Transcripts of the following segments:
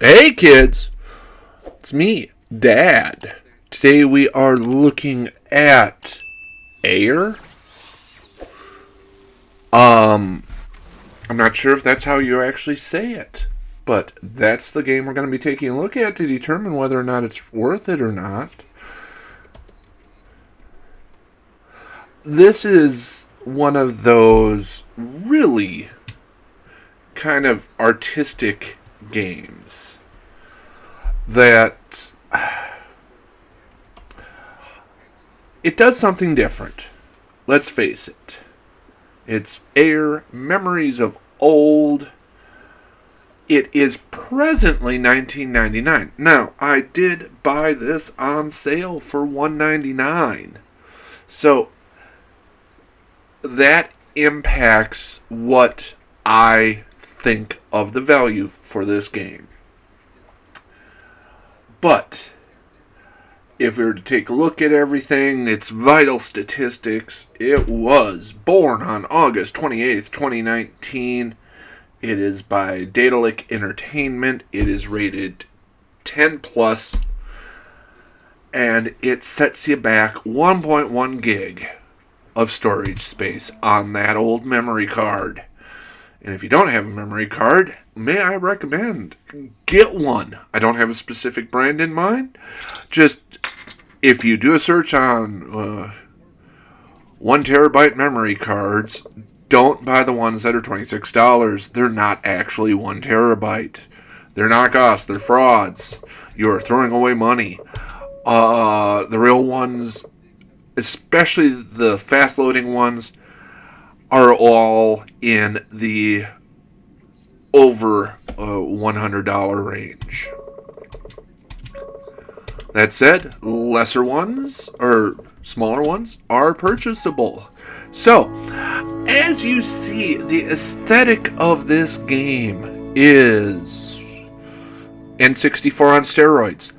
Hey kids, it's me, Dad. Today we are looking at Air. I'm not sure if that's how you actually say it, but that's the game we're going to be taking a look at to determine whether or not it's worth it or not. This is one of those really kind of artistic games that it does something different. Let's face it. It's Air, Memories of Old. It is presently $19.99. Now, I did buy this on sale for $1.99. So that impacts what I think of the value for this game. But if we were to take a look at everything, its vital statistics, it was born on August 28th, 2019. It is by Daedalic Entertainment. It is rated 10 plus, and it sets you back 1.1 gig of storage space on that old memory card. And if you don't have a memory card, may I recommend get one. I don't have a specific brand in mind. Just if you do a search on 1 terabyte memory cards, don't buy the ones that are $26. They're not actually 1 terabyte. They're knockoffs. They're frauds. You're throwing away money. The real ones, especially the fast loading ones, are all in the over $100 range. That said, lesser ones or smaller ones are purchasable. So, as you see, the aesthetic of this game is N64 on steroids.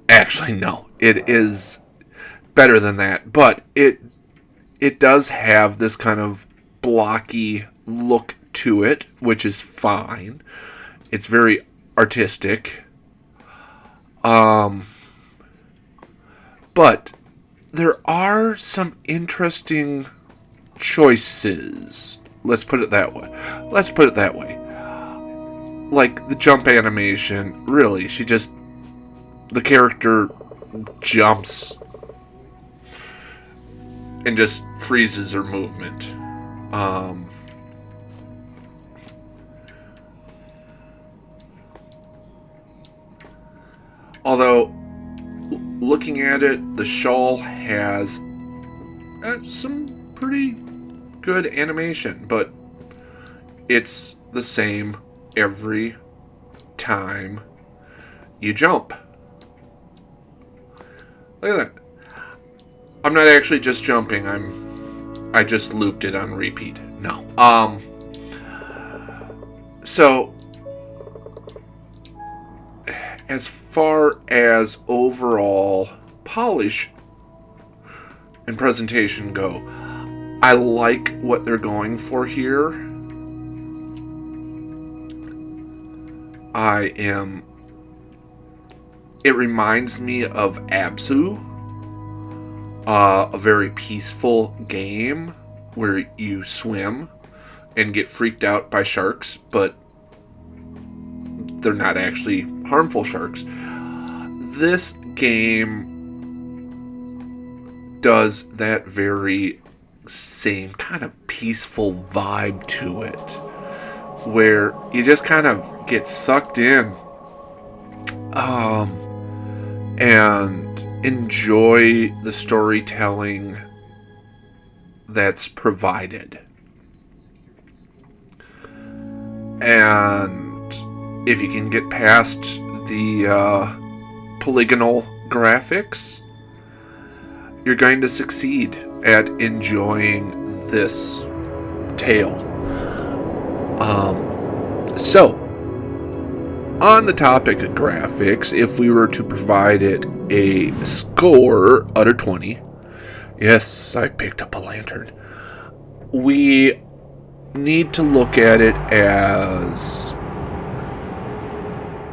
Actually, no, it is better than that, but it does have this kind of blocky look to it, which is fine. It's very artistic. But there are some interesting choices. Let's put it that way. Like the jump animation, really, the character jumps and just freezes her movement. Although, looking at it, the shawl has some pretty good animation, but it's the same every time you jump. Look at that. I'm not actually just jumping. I just looped it on repeat. No. So as far as overall polish and presentation go, I like what they're going for here. It reminds me of Abzu, a very peaceful game where you swim and get freaked out by sharks, but they're not actually harmful sharks. This game does that very same kind of peaceful vibe to it, where you just kind of get sucked in and enjoy the storytelling that's provided. And if you can get past the polygonal graphics, you're going to succeed at enjoying this tale. So, on the topic of graphics, if we were to provide it a score out of 20, yes, I picked up a lantern, we need to look at it as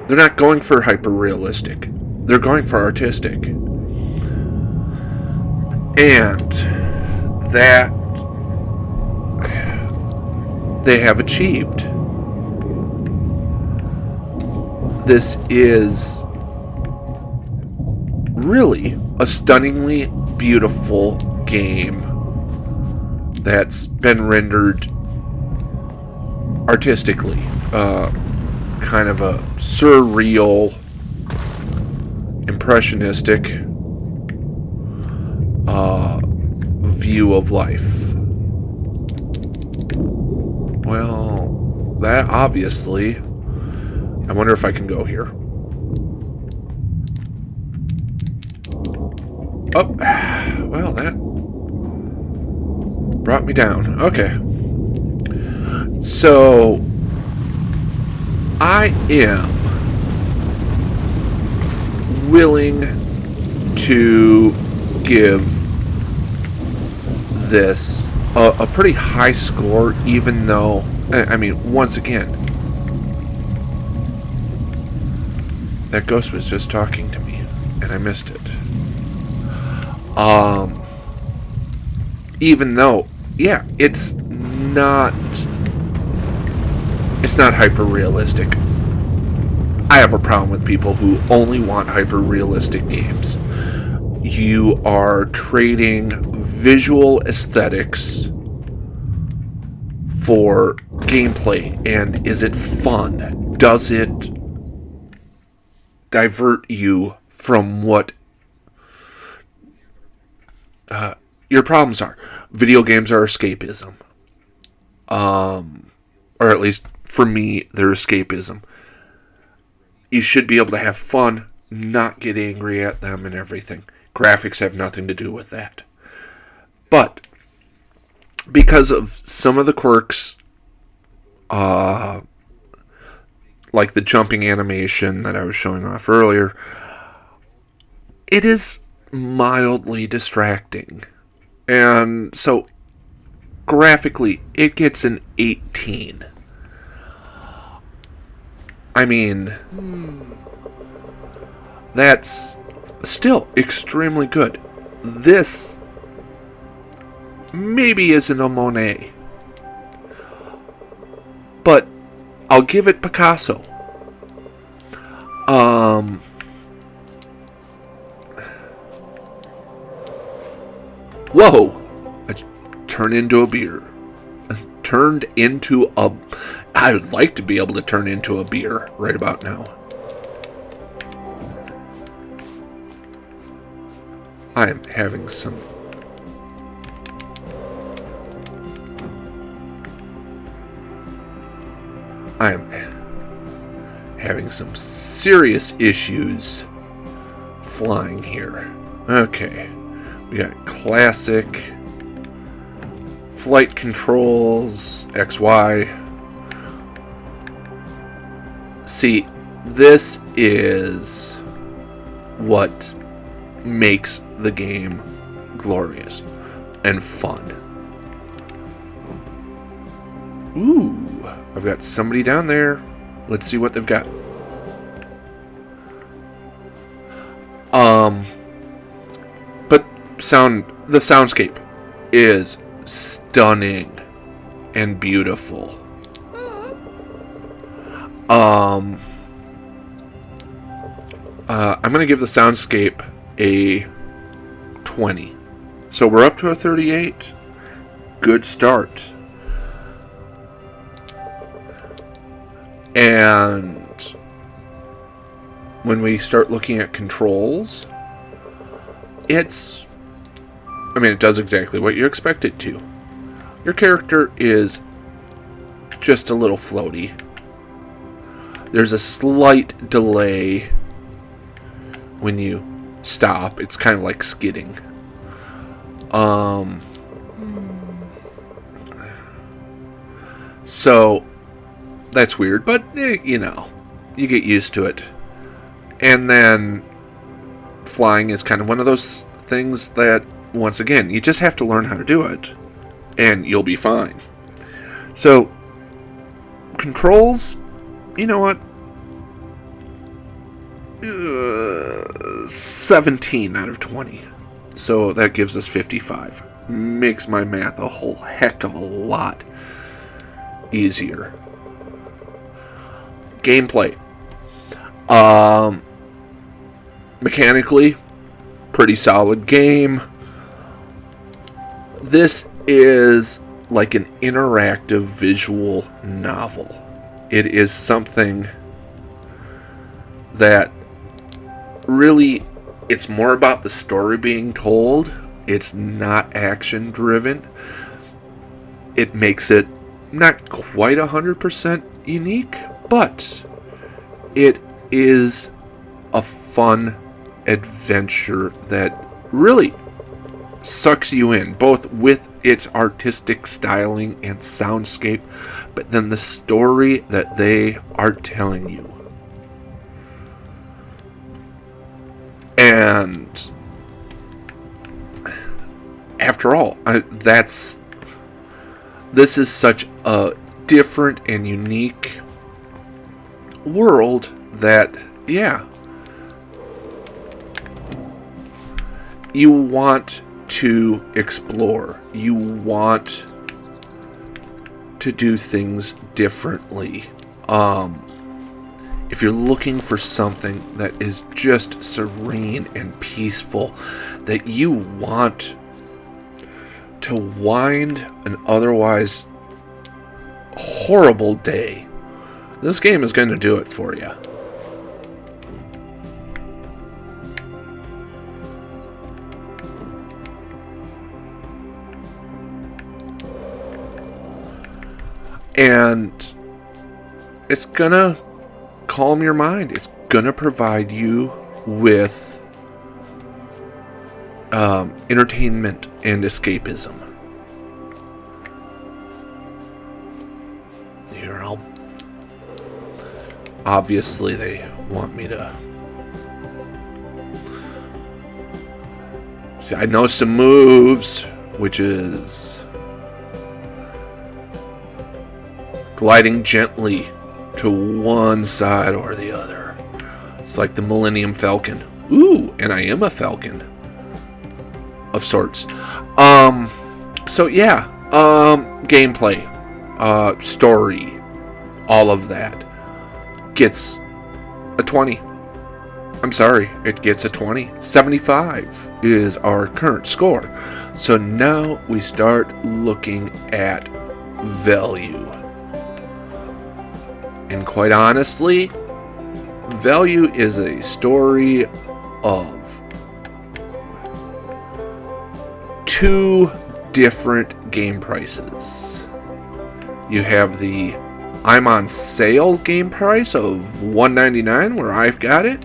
They're not going for hyper-realistic. They're going for artistic. And that they have achieved. This is really a stunningly beautiful game that's been rendered artistically. Kind of a surreal, impressionistic view of life. Well, that obviously... I wonder if I can go here. Oh, well, that brought me down. Okay. So, I am willing to give this a pretty high score, even though, I mean, once again, that ghost was just talking to me, and I missed it. Even though, yeah, it's not hyper-realistic. I have a problem with people who only want hyper-realistic games. You are trading visual aesthetics for gameplay, and is it fun? Does it divert you from what your problems are? Video games are escapism. Or at least for me, they're escapism. You should be able to have fun, not get angry at them and everything. Graphics have nothing to do with that. But because of some of the quirks, like the jumping animation that I was showing off earlier, it is mildly distracting. And so, graphically, it gets an 18. I mean, that's still extremely good. This maybe isn't a Monet, but I'll give it Picasso. Whoa! I turned into a beer. I would like to be able to turn into a beer right about now. I am having some... I am having some serious issues flying here. Okay. We got classic flight controls, XY. See, this is what makes the game glorious and fun. Ooh, I've got somebody down there. Let's see what they've got. But the soundscape is stunning and beautiful. I'm gonna give the soundscape a 20. So we're up to a 38. Good start. And when we start looking at controls, it does exactly what you expect it to. Your character is just a little floaty. There's a slight delay when you stop. It's kind of like skidding. So that's weird, but you get used to it. And then flying is kind of one of those things that, once again, you just have to learn how to do it, and you'll be fine. So controls, you know what? 17 out of 20. So that gives us 55. Makes my math a whole heck of a lot easier. Gameplay. Mechanically, pretty solid game. This is like an interactive visual novel. It is something that really, it's more about the story being told. It's not action driven. It makes it not quite 100% unique, but it is a fun adventure that really sucks you in, both with its artistic styling and soundscape, but then the story that they are telling you. And after all, this is such a different and unique world that, yeah, you want to explore. You want to do things differently. If you're looking for something that is just serene and peaceful, that you want to wind an otherwise horrible day, this game is going to do it for you. And it's gonna calm your mind. It's gonna provide you with entertainment and escapism. Here, obviously they want me to. See, I know some moves, which is gliding gently to one side or the other. It's like the Millennium Falcon. Ooh, and I am a falcon of sorts. So yeah, gameplay, story, all of that gets a 20. I'm sorry, it gets a 20. 75 is our current score. So now we start looking at value. And quite honestly, value is a story of two different game prices. You have the I'm on sale game price of $1.99 where I've got it.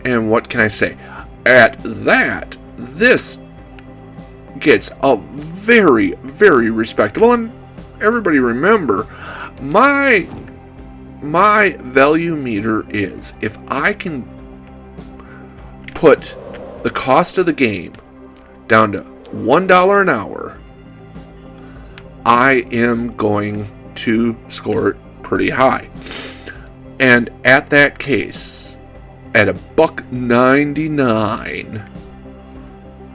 And what can I say? At that, this gets a very, very respectable. And everybody remember, my value meter is, if I can put the cost of the game down to $1 an hour, I am going to score it pretty high. And at that case, at $1.99,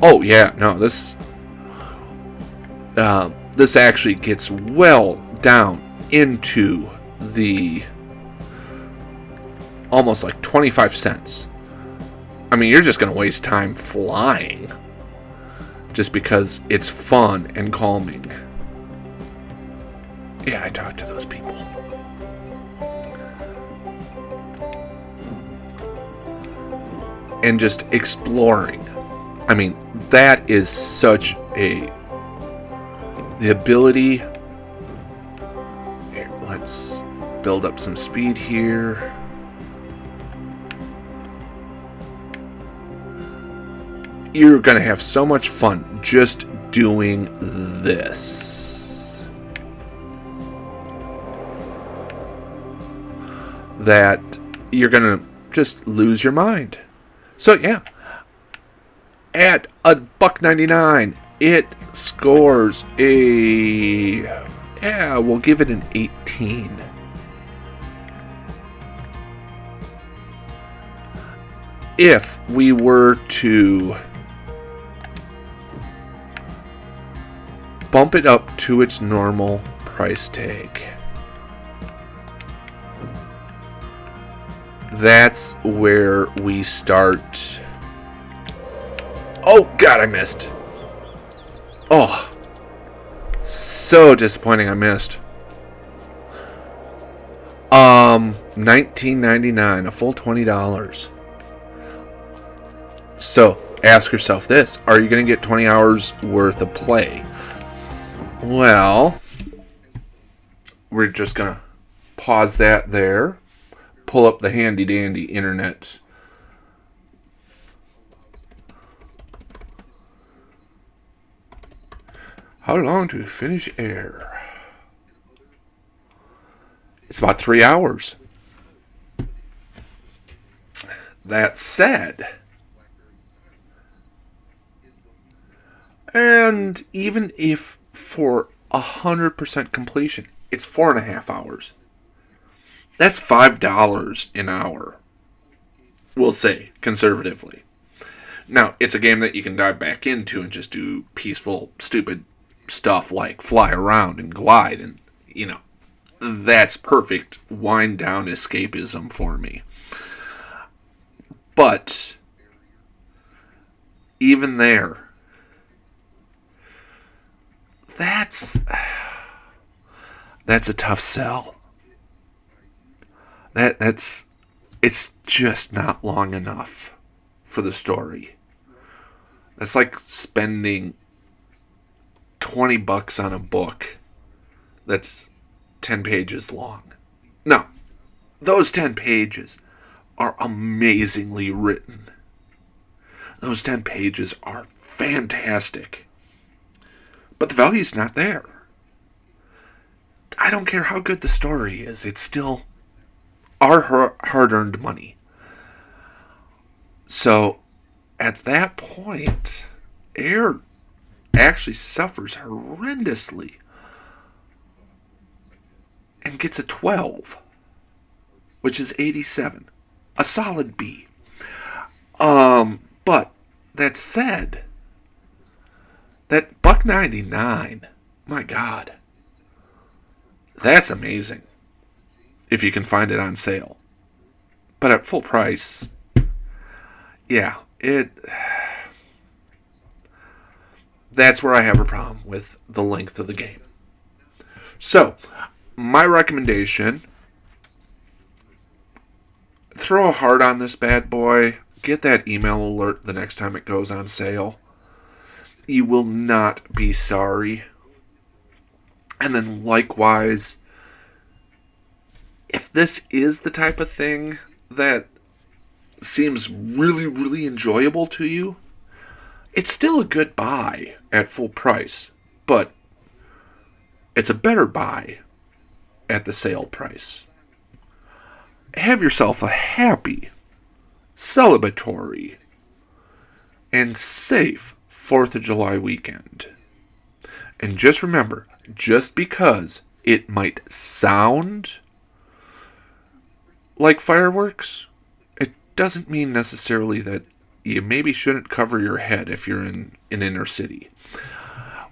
oh yeah, no, this actually gets well down into the almost like 25 cents. I mean, you're just going to waste time flying just because it's fun and calming. Yeah, I talked to those people. And just exploring. I mean, that is such the ability. Here, let's build up some speed here. You're going to have so much fun just doing this that you're going to just lose your mind. So yeah, at $1.99, it scores we'll give it an 18. if we were to bump it up to its normal price tag, that's where we start. Oh, God, I missed. Oh, so disappointing I missed. $19.99, a full $20. So, ask yourself this. Are you going to get 20 hours worth of play? Well, we're just going to pause that there. Pull up the handy dandy internet. How long to finish air? It's about 3 hours. That said, and even if for 100% completion, it's 4.5 hours. That's $5 an hour. We'll say, conservatively. Now, it's a game that you can dive back into and just do peaceful, stupid stuff like fly around and glide, and, that's perfect wind down escapism for me. But even there, that's a tough sell. It's just not long enough for the story. That's like spending $20 on a book that's 10 pages long. No, those 10 pages are amazingly written. Those 10 pages are fantastic. But the value's not there. I don't care how good the story is, it's still our hard-earned money. So, at that point, Air actually suffers horrendously and gets a 12, which is 87. A solid B. But that said, that $1.99, my God, that's amazing if you can find it on sale. But at full price, yeah, that's where I have a problem with the length of the game. So, my recommendation, throw a heart on this bad boy. Get that email alert the next time it goes on sale. You will not be sorry. And then likewise, if this is the type of thing that seems really, really enjoyable to you, it's still a good buy at full price. But it's a better buy at the sale price. Have yourself a happy, celebratory, and safe 4th of July weekend. And just remember, just because it might sound like fireworks, it doesn't mean necessarily that you maybe shouldn't cover your head if you're in an inner city.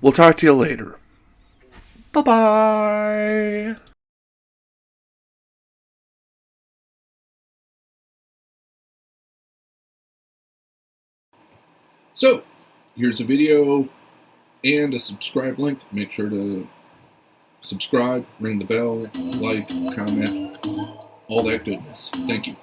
We'll talk to you later. Bye-bye. So, here's a video and a subscribe link. Make sure to subscribe, ring the bell, like, comment, all that goodness. Thank you.